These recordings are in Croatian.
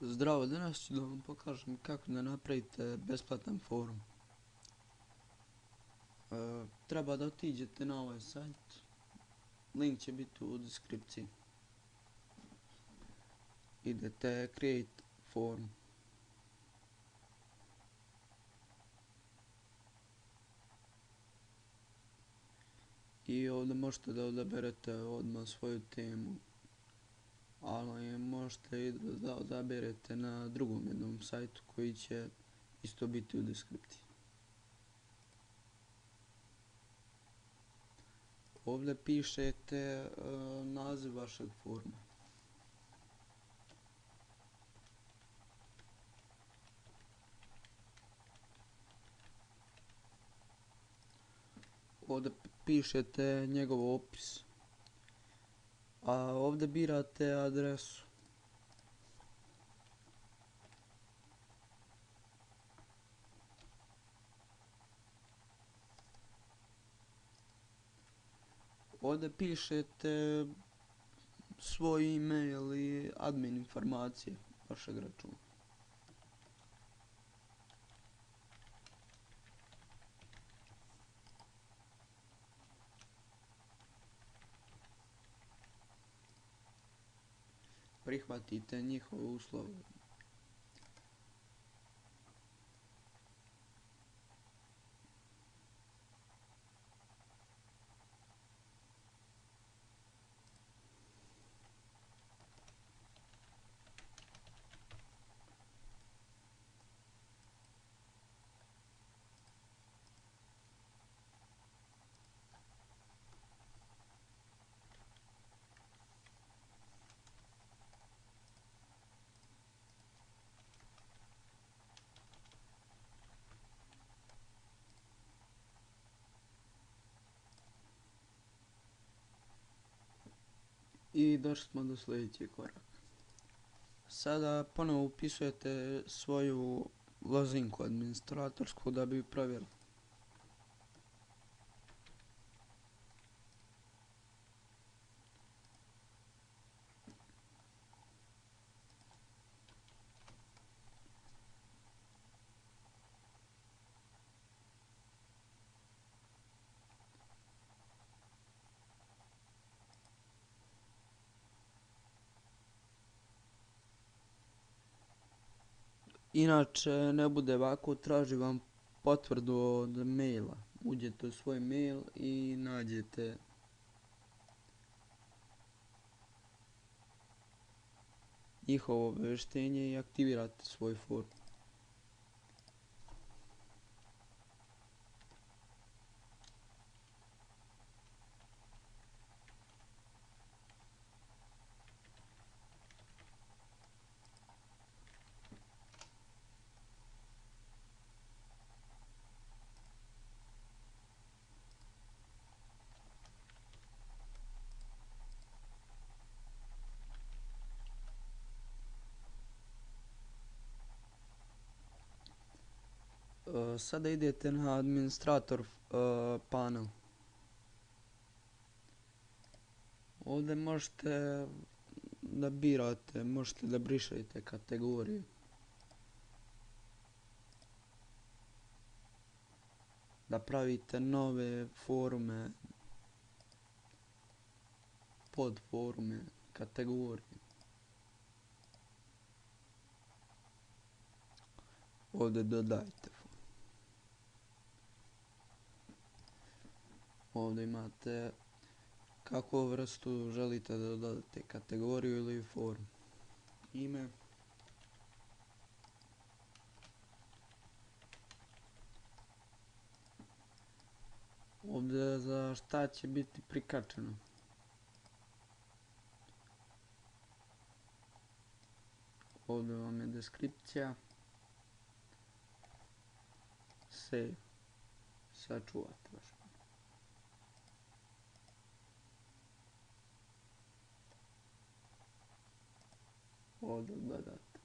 Zdravo, danas ću da vam pokažem kako da napravite besplatan forum. Treba da otiđete na ovaj sajt, link će biti u deskripciji. Idete create forum. I ovdje možete da odaberete odmah svoju temu, ali možete i da odaberete na drugom jednom sajtu koji će isto biti u deskripciji. Ovdje pišete naziv vašeg foruma. Ovdje pišete njegov opis, a ovdje birate adresu. Ovdje pišete svoj email i admin informacije vašeg računa. Prihvatite njihove uslove. I došli smo do sljedećeg koraka. Sada ponovo upisujete svoju lozinku administratorsku da bi provjerili. Inače ne bude ovako, traži vam potvrdu od maila. Uđete u svoj mail i nađete njihovo obavještenje i aktivirate svoj forum. Sada idete na administrator panel. Ovdje možete da birate, možete da brišete kategorije. Da pravite nove forume, podforume, kategorije. Ovdje dodajte. Ovdje imate kakvu vrstu želite da dodate, kategoriju ili forum. Ime. Ovdje za šta će biti prikačeno. Ovdje vam je deskripcija. Save. Sačuvate vaš. Ovdje dodate.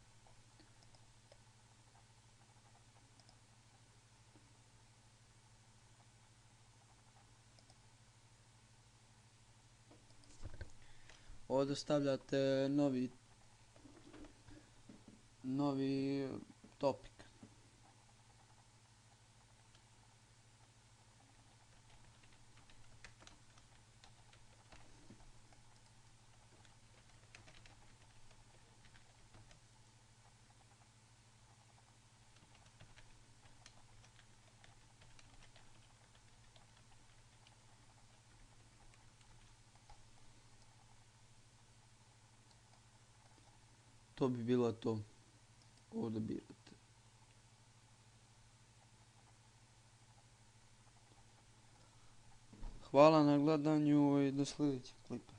Ovdje stavljate novi novi topik. To bi bilo to. Ovdje birate. Hvala na gledanju i do sljedećeg klipa.